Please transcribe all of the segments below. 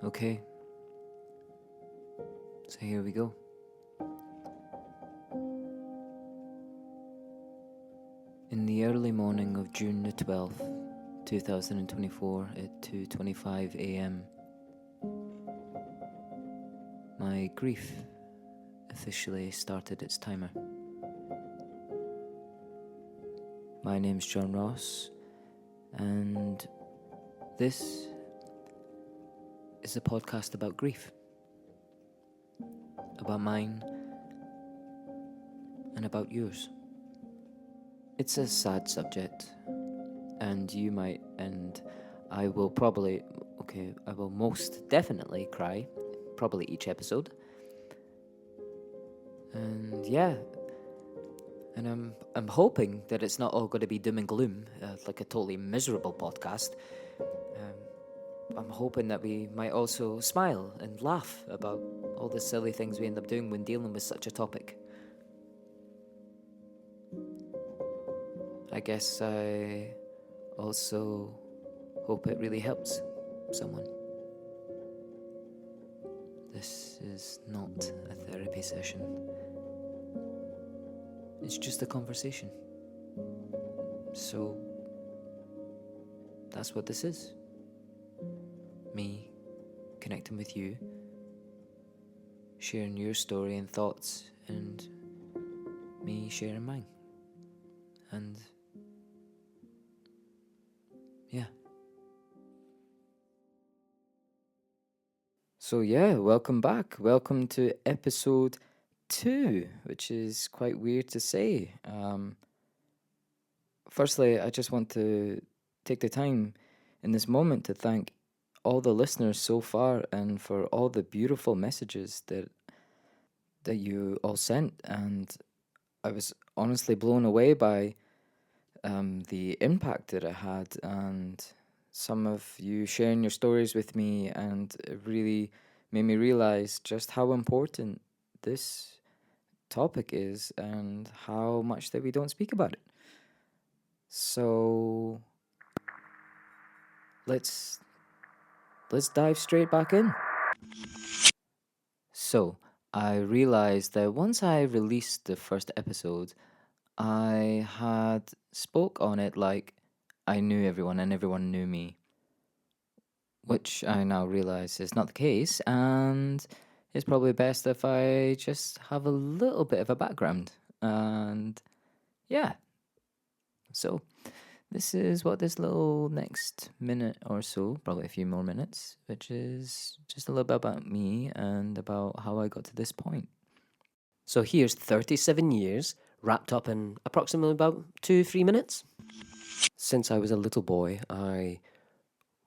Okay. So here we go. In the early morning of June the 12th, 2024 at 2:25 a.m., my grief officially started its timer. My name's John Ross, and this is a podcast about grief. About mine and about yours. It's a sad subject, and you might, and I will most definitely cry, probably each episode. And yeah, and I'm hoping that it's not all going to be doom and gloom, like a totally miserable podcast. I'm hoping that we might also smile and laugh about all the silly things we end up doing when dealing with such a topic. I guess I also hope it really helps someone. This is not a therapy session. It's just a conversation. So, that's what this is. Me connecting with you, sharing your story and thoughts, and me sharing mine. And yeah. So yeah, welcome back. Welcome to episode 2, which is quite weird to say. Firstly, I just want to take the time in this moment to thank all the listeners so far and for all the beautiful messages that you all sent. And I was honestly blown away by the impact that it had, and some of you sharing your stories with me, and it really made me realize just how important this topic is and how much that we don't speak about it. So let's dive straight back in. So I realized that once I released the first episode, I had spoke on it like I knew everyone and everyone knew me, which I now realize is not the case, and it's probably best if I just have a little bit of a background. And yeah, so this is what this little next minute or so, probably a few more minutes, which is just a little bit about me and about how I got to this point. So here's 37 years wrapped up in approximately about 2-3 minutes. Since I was a little boy, I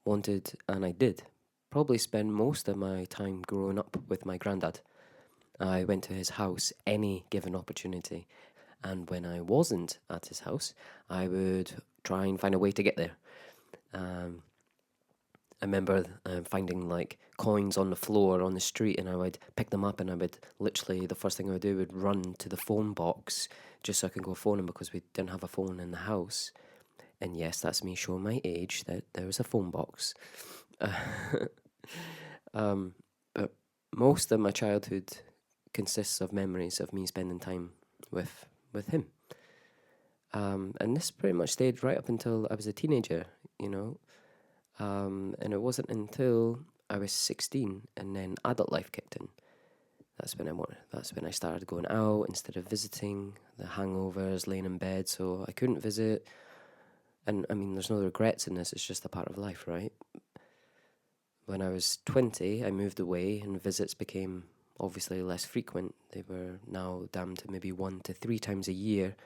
wanted, and I did, probably spend most of my time growing up with my granddad. I went to his house any given opportunity, and when I wasn't at his house, I would try and find a way to get there. I remember finding like coins on the floor on the street, and I would pick them up, and I would literally, the first thing I would do would run to the phone box just so I could go phone him, because we didn't have a phone in the house. And yes, that's me showing my age, that there was a phone box. But most of my childhood consists of memories of me spending time with him. And this pretty much stayed right up until I was a teenager, you know. And it wasn't until I was 16 and then adult life kicked in. That's when I started going out instead of visiting, the hangovers, laying in bed, so I couldn't visit. And I mean, there's no regrets in this, it's just a part of life, right? When I was 20, I moved away and visits became obviously less frequent. They were now down to maybe 1 to 3 times a year,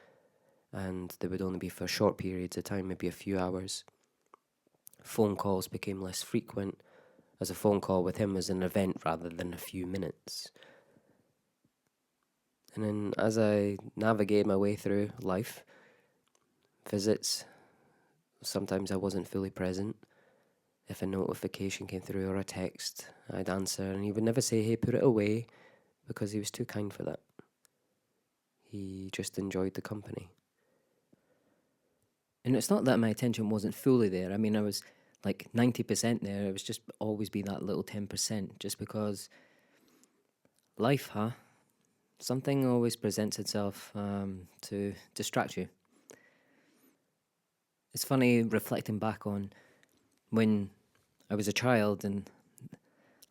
and they would only be for short periods of time, maybe a few hours. Phone calls became less frequent, as a phone call with him was an event rather than a few minutes. And then as I navigated my way through life, visits, sometimes I wasn't fully present. If a notification came through or a text, I'd answer, and he would never say, "Hey, put it away," because he was too kind for that. He just enjoyed the company. And it's not that my attention wasn't fully there. I mean, I was like 90% there. It was just always be that little 10%, just because life, huh? Something always presents itself to distract you. It's funny reflecting back on when I was a child, and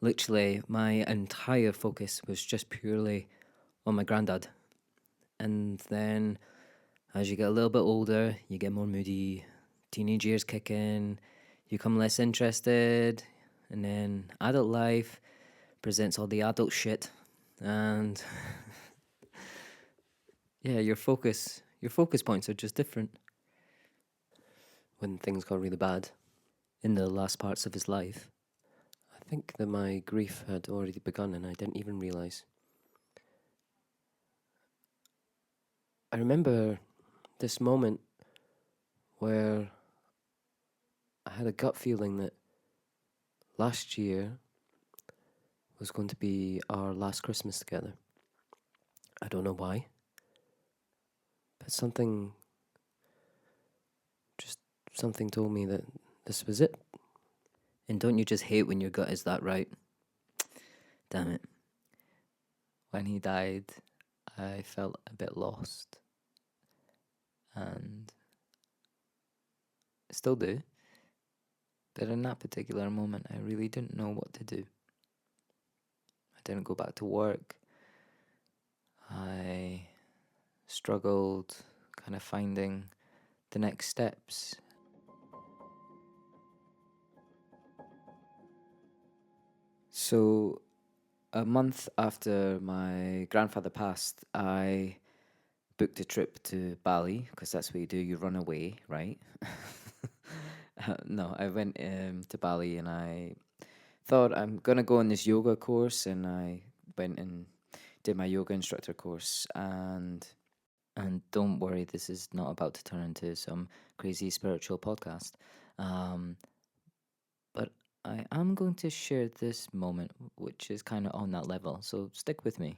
literally my entire focus was just purely on my granddad. And then as you get a little bit older, you get more moody, teenage years kick in, you become less interested, and then adult life presents all the adult shit, and yeah, your focus points are just different. When things got really bad in the last parts of his life, I think that my grief had already begun and I didn't even realize. I remember this moment where I had a gut feeling that last year was going to be our last Christmas together. I don't know why, but just something told me that this was it. And don't you just hate when your gut is that right? Damn it. When he died, I felt a bit lost, and still do. But in that particular moment, I really didn't know what to do. I didn't go back to work. I struggled kind of finding the next steps. So, a month after my grandfather passed, I booked a trip to Bali, because that's what you do, you run away, right? No, I went to Bali, and I thought I'm gonna go on this yoga course, and I went and did my yoga instructor course. And don't worry, this is not about to turn into some crazy spiritual podcast. Um, but I am going to share this moment, which is kind of on that level. So stick with me.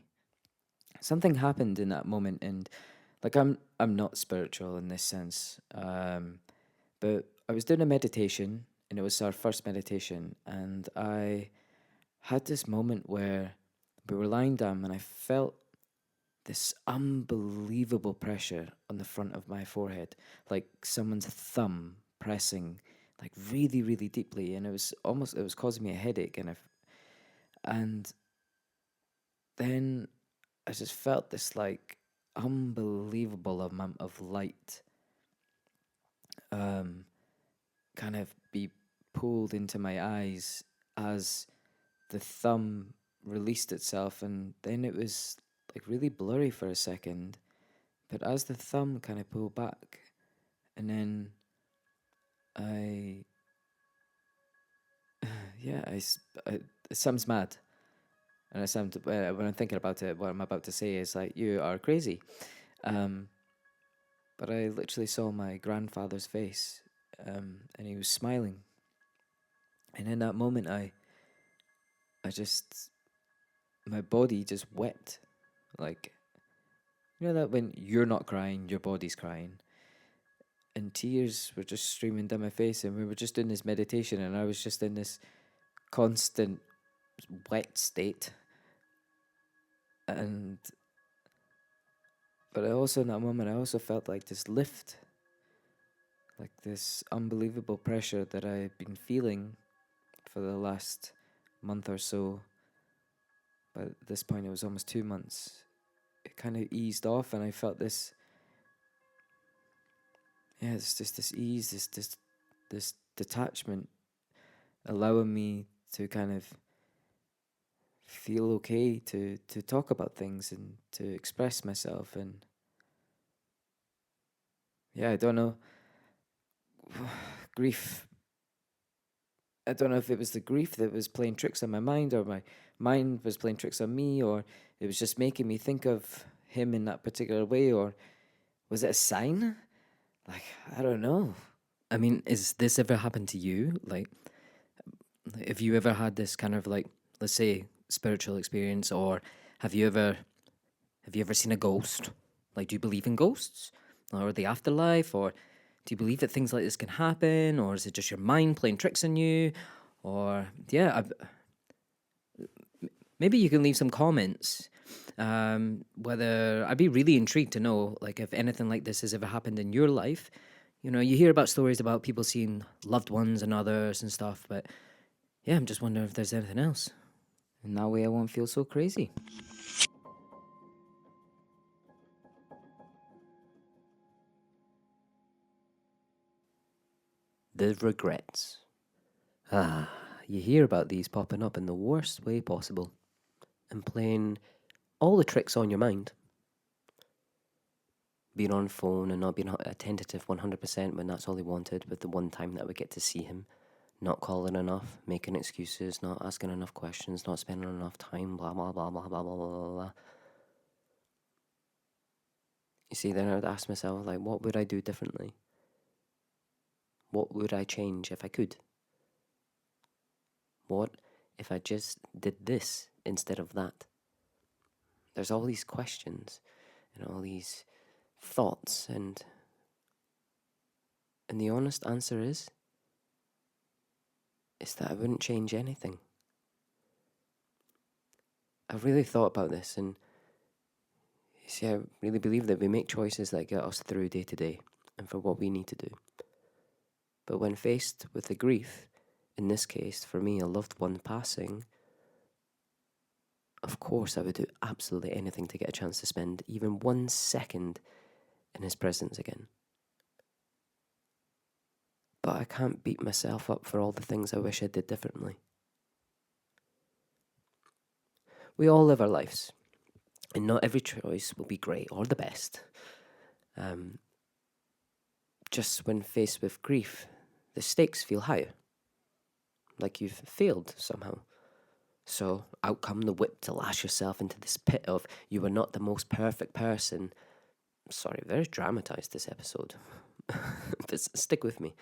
Something happened in that moment, and like I'm not spiritual in this sense, but I was doing a meditation, and it was our first meditation, and I had this moment where we were lying down, and I felt this unbelievable pressure on the front of my forehead, like someone's thumb pressing like really, really deeply, and it was causing me a headache, and then I just felt this like unbelievable amount of light um kind of be pulled into my eyes as the thumb released itself, and then it was like really blurry for a second. But as the thumb kind of pulled back, and then I, yeah, it sounds mad. And when I'm thinking about it, what I'm about to say is like, you are crazy. Um, but I literally saw my grandfather's face, and he was smiling. And in that moment, I just, my body just wept. Like, you know that when you're not crying, your body's crying. And tears were just streaming down my face, and we were just doing this meditation, and I was just in this constant wet state. And but I also in that moment I also felt like this lift, like this unbelievable pressure that I've been feeling for the last month or so. But at this point it was almost 2 months. It kind of eased off, and I felt this, yeah, it's just this ease, this detachment, allowing me to kind of feel okay to talk about things and to express myself. And yeah, I don't know, grief, I don't know if it was the grief that was playing tricks on my mind, or my mind was playing tricks on me, or it was just making me think of him in that particular way, or was it a sign? Like, I don't know. I mean, is this ever happened to you? Like, have you ever had this kind of like, let's say, spiritual experience, or have you ever have you ever seen a ghost? Like, do you believe in ghosts or the afterlife, or Do you believe that things like this can happen, or is it just your mind playing tricks on you? Or, yeah, maybe you can leave some comments. Whether I'd be really intrigued to know, like, if anything like this has ever happened in your life. You know, you hear about stories about people seeing loved ones and others and stuff, but yeah, I'm just wondering if there's anything else. And that way I won't feel so crazy. The regrets. You hear about these popping up in the worst way possible and playing all the tricks on your mind. Being on phone and not being attentive 100% when that's all he wanted, with the one time that we get to see him. Not calling enough, making excuses, not asking enough questions, not spending enough time, blah, blah, blah, blah, blah, blah, blah, blah. You see, then I would ask myself, like, what would I do differently? What would I change if I could? What if I just did this instead of that? There's all these questions and all these thoughts, and the honest answer is that I wouldn't change anything. I've really thought about this, and you see, I really believe that we make choices that get us through day to day and for what we need to do. But when faced with the grief, in this case, for me, a loved one passing, of course I would do absolutely anything to get a chance to spend even 1 second in his presence again. But I can't beat myself up for all the things I wish I did differently. We all live our lives, and not every choice will be great or the best. Just when faced with grief, the stakes feel higher, like you've failed somehow. So out come the whip to lash yourself into this pit of you are not the most perfect person. Sorry, very dramatized this episode. But stick with me.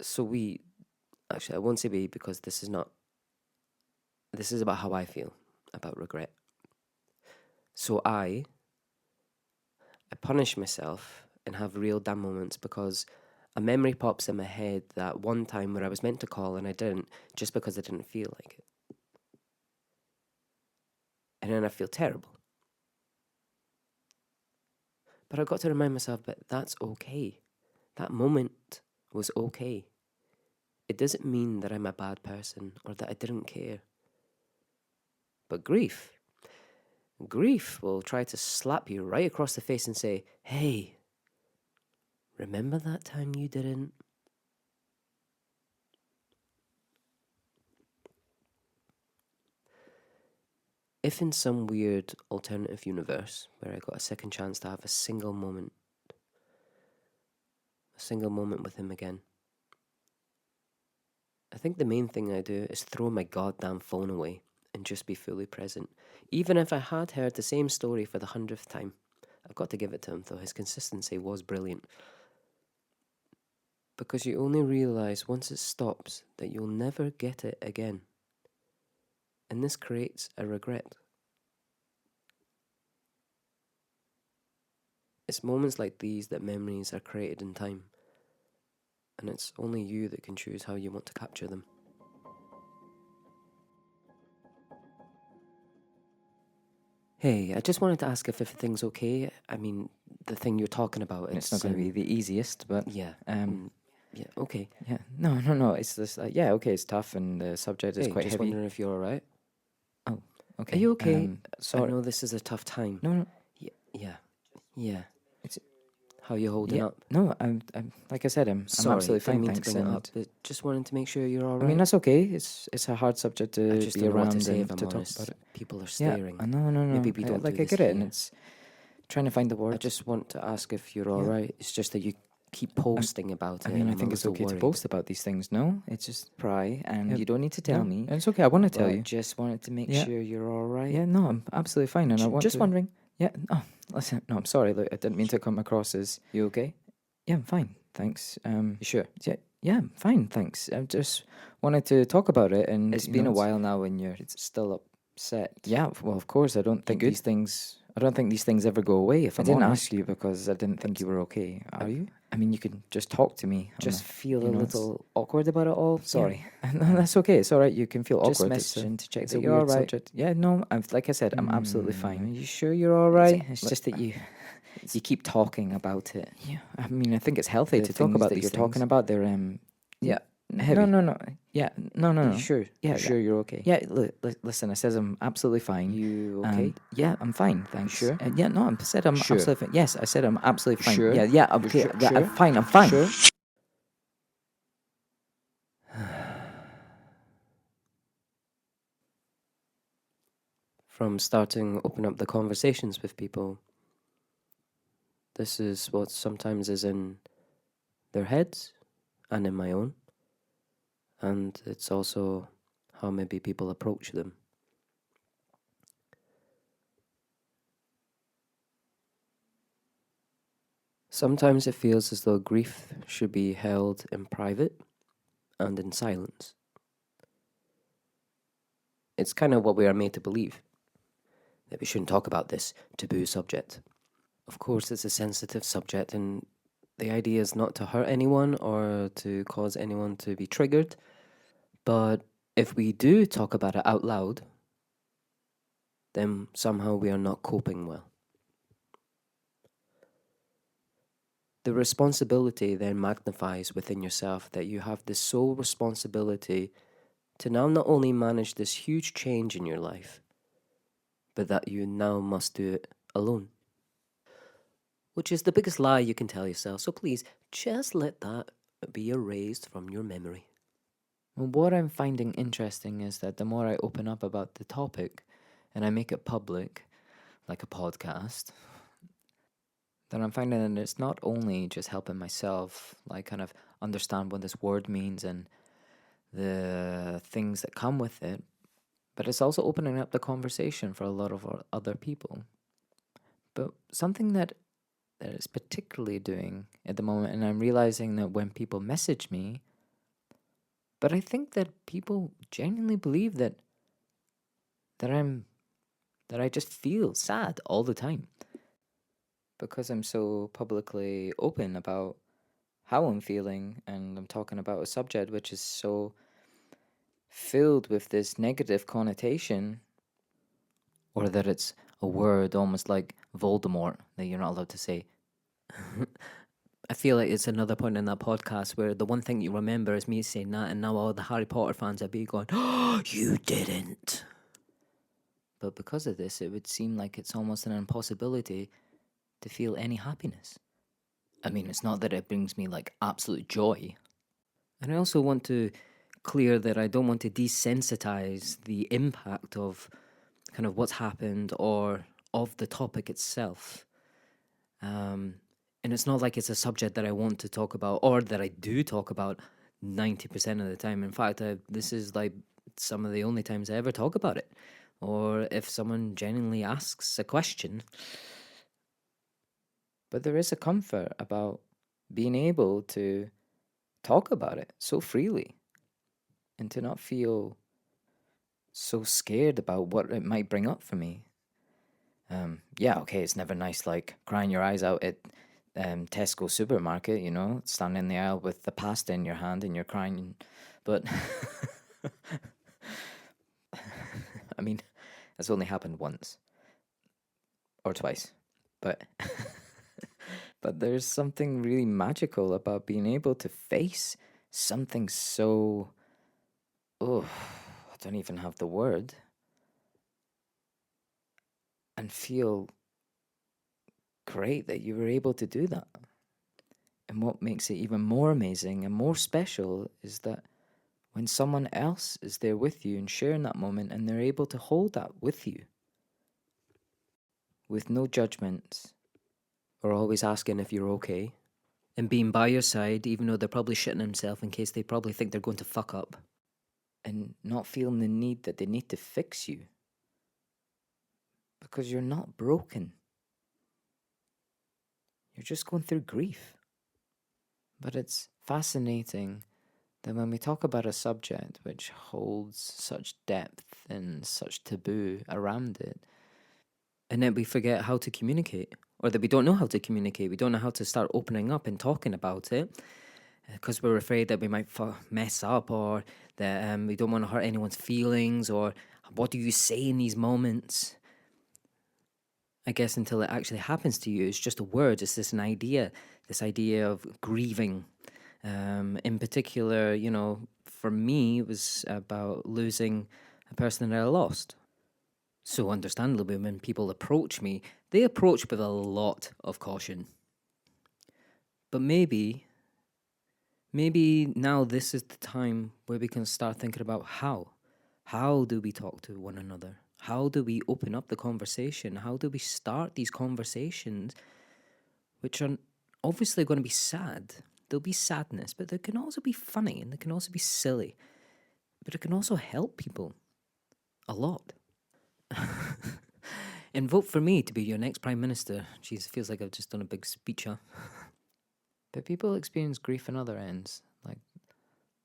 So I won't say we, because this is about how I feel about regret. So I punish myself and have real damn moments because a memory pops in my head that one time where I was meant to call and I didn't, just because I didn't feel like it. And then I feel terrible. But I've got to remind myself, but that's okay. That moment was okay. It doesn't mean that I'm a bad person or that I didn't care. But grief will try to slap you right across the face and say, hey, remember that time you didn't? If in some weird alternative universe where I got a second chance to have a single moment with him again, I think the main thing I do is throw my goddamn phone away and just be fully present. Even if I had heard the same story for the 100th time. I've got to give it to him, though. His consistency was brilliant. Because you only realise once it stops that you'll never get it again. And this creates a regret. It's moments like these that memories are created in time. And it's only you that can choose how you want to capture them. Hey, I just wanted to ask if everything's okay. I mean, the thing you're talking about. It's not going to be the easiest, but yeah. Yeah, okay. Yeah, no. It's just yeah, okay. It's tough, and the subject is quite just heavy. wondering if you're all right. Oh, okay. Are you okay? Sorry. I know this is a tough time. No. Yeah. It's how you holding up? No, I'm like I said, I'm absolutely fine. Didn't mean thanks. to bring it up, but just wanted to make sure you're all right. I mean, that's okay. It's a hard subject to I just be don't know around what to say and if I'm to talk honest. about it. People are staring. Yeah, no. Maybe we don't like do I this get it, here. and it's trying to find the words. I just want to ask if you're all right. It's just that you keep posting about it. I mean, I I'm think a it's little okay to worried. boast about these things. No, it's just pry, and you don't need to tell No, me. It's okay. I want to tell But you. just wanted to make sure you're all right. Yeah, no, I'm absolutely fine, and I want just to. wondering. Yeah, no, listen, no, I'm sorry. Look, I didn't mean to come across as. You okay? Yeah, I'm fine, thanks. You sure? Yeah, I'm fine, thanks. I just wanted to talk about it, and It's been a while now, and you're still upset. Yeah, well, of course, I don't think good? these things I don't think these things ever go away. If I I'm didn't honest. ask you because I didn't think you were okay. Are you? I mean, you can just talk to me. Just feel you a know, it's- little awkward about it all. Sorry. No, that's okay. It's all right. You can feel Just awkward. It's messaging to check it's that a you're weird all right. subject. Yeah, no. Like I said, I'm absolutely Are fine. you sure you're all It's- right? It's just that you keep talking about it. Yeah, I mean, I think it's healthy The to talk things about that these you're things. talking about, they're Yeah. heavy. No. Yeah, no. Are no. you sure? Yeah, You sure you're okay? Yeah, listen, I says I'm absolutely fine. You okay? And yeah, I'm fine, thanks. Sure? Yeah, no, I said I'm Sure? absolutely fine. Yes, I said I'm absolutely fine. Sure? Yeah, You're okay. sure? Yeah, I'm Sure? fine, I'm fine. Sure? From starting open up the conversations with people, this is what sometimes is in their heads and in my own, and it's also how maybe people approach them. Sometimes it feels as though grief should be held in private and in silence. It's kind of what we are made to believe, that we shouldn't talk about this taboo subject. Of course, it's a sensitive subject, and the idea is not to hurt anyone or to cause anyone to be triggered. But if we do talk about it out loud, then somehow we are not coping well. The responsibility then magnifies within yourself that you have this sole responsibility to now not only manage this huge change in your life, but that you now must do it alone. Which is the biggest lie you can tell yourself, so please just let that be erased from your memory. Well, what I'm finding interesting is that the more I open up about the topic and I make it public, like a podcast, then I'm finding that it's not only just helping myself, like kind of understand what this word means and the things that come with it, but it's also opening up the conversation for a lot of other people. But something that it's particularly doing at the moment, and I'm realizing that when people message me, but I think that people genuinely believe that I just feel sad all the time because I'm so publicly open about how I'm feeling, and I'm talking about a subject which is so filled with this negative connotation, or that it's a word almost like Voldemort that you're not allowed to say. I feel like it's another point in that podcast where the one thing you remember is me saying that, and now all the Harry Potter fans are be going, "Oh, you didn't." But because of this, it would seem like it's almost an impossibility to feel any happiness. I mean, it's not that it brings me like absolute joy. And I also want to clear that I don't want to desensitize the impact of kind of what's happened or of the topic itself. And it's not like it's a subject that I want to talk about or that I do talk about 90% of the time. In fact, this is like some of the only times I ever talk about it. Or if someone genuinely asks a question. But there is a comfort about being able to talk about it so freely and to not feel so scared about what it might bring up for me. Yeah, okay, it's never nice like crying your eyes out at Tesco supermarket, you know, standing in the aisle with the pasta in your hand and you're crying. But I mean, that's only happened once or twice. But but there's something really magical about being able to face something so I don't even have the word, and feel great that you were able to do that. And what makes it even more amazing and more special is that when someone else is there with you and sharing that moment and they're able to hold that with you with no judgments. Or always asking if you're okay. And being by your side, even though they're probably shitting themselves in case they probably think they're going to fuck up. And not feeling the need that they need to fix you. Because you're not broken. You're just going through grief. But it's fascinating that when we talk about a subject which holds such depth and such taboo around it, And then we forget how to communicate, or that we don't know how to communicate. We don't know how to start opening up and talking about it because we're afraid that we might mess up, or that we don't want to hurt anyone's feelings, or what do you say in these moments? I guess until it actually happens to you, it's just a word. It's this idea of grieving. In particular, for me, it was about losing a person that I lost. So understandably, when people approach me, they approach with a lot of caution. But maybe now this is the time where we can start thinking about how. How do we talk to one another? How do we open up the conversation? How do we start these conversations, which are obviously going to be sad? There'll be sadness, but there can also be funny and there can also be silly. But it can also help people a lot. And vote for me to be your next Prime Minister. Jeez, it feels like I've just done a big speech, huh? But people experience grief on other ends, like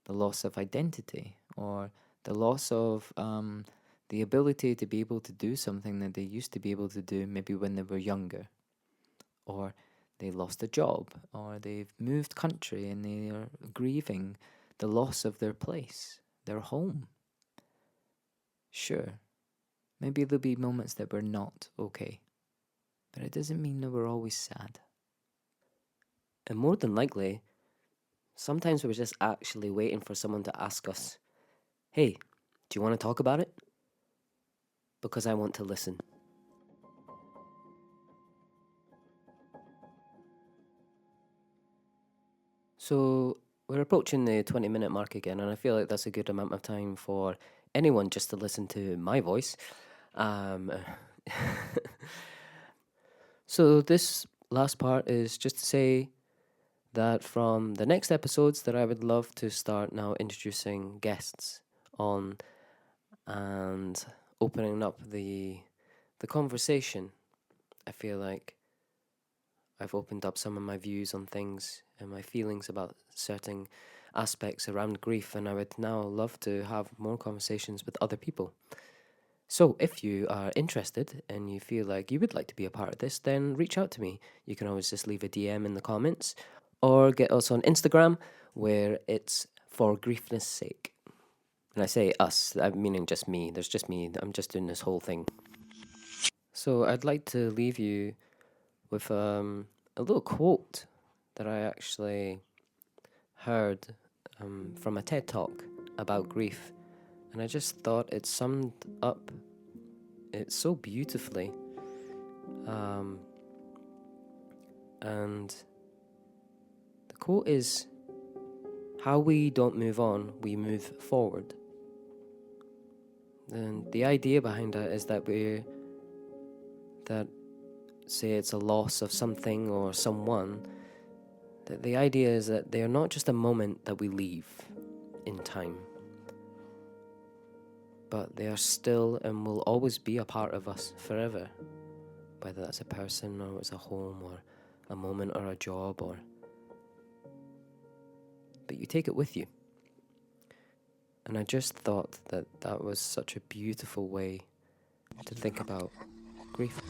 the loss of identity or the loss of the ability to be able to do something that they used to be able to do maybe when they were younger. Or they lost a job, or they've moved country and they are grieving the loss of their place, their home. Sure, maybe there'll be moments that we're not okay, but it doesn't mean that we're always sad. And more than likely, sometimes we're just actually waiting for someone to ask us, hey, do you want to talk about it? Because I want to listen. So we're approaching the 20-minute mark again, and I feel like that's a good amount of time for anyone just to listen to my voice. So this last part is just to say that from the next episodes that I would love to start now introducing guests on and opening up the conversation. I feel like I've opened up some of my views on things and my feelings about certain aspects around grief, and I would now love to have more conversations with other people. So if you are interested and you feel like you would like to be a part of this, then reach out to me. You can always just leave a DM in the comments or get us on Instagram, where it's for Griefness' sake. And I say us, I'm meaning just me. There's just me. I'm just doing this whole thing. So I'd like to leave you with a little quote that I actually heard from a TED Talk about grief. And I just thought it summed up it so beautifully. And the quote is, how we don't move on, we move forward. And the idea behind that is that say it's a loss of something or someone, that the idea is that they are not just a moment that we leave in time, but they are still and will always be a part of us forever, whether that's a person or it's a home or a moment or a job, but you take it with you. And I just thought that that was such a beautiful way to think about grief.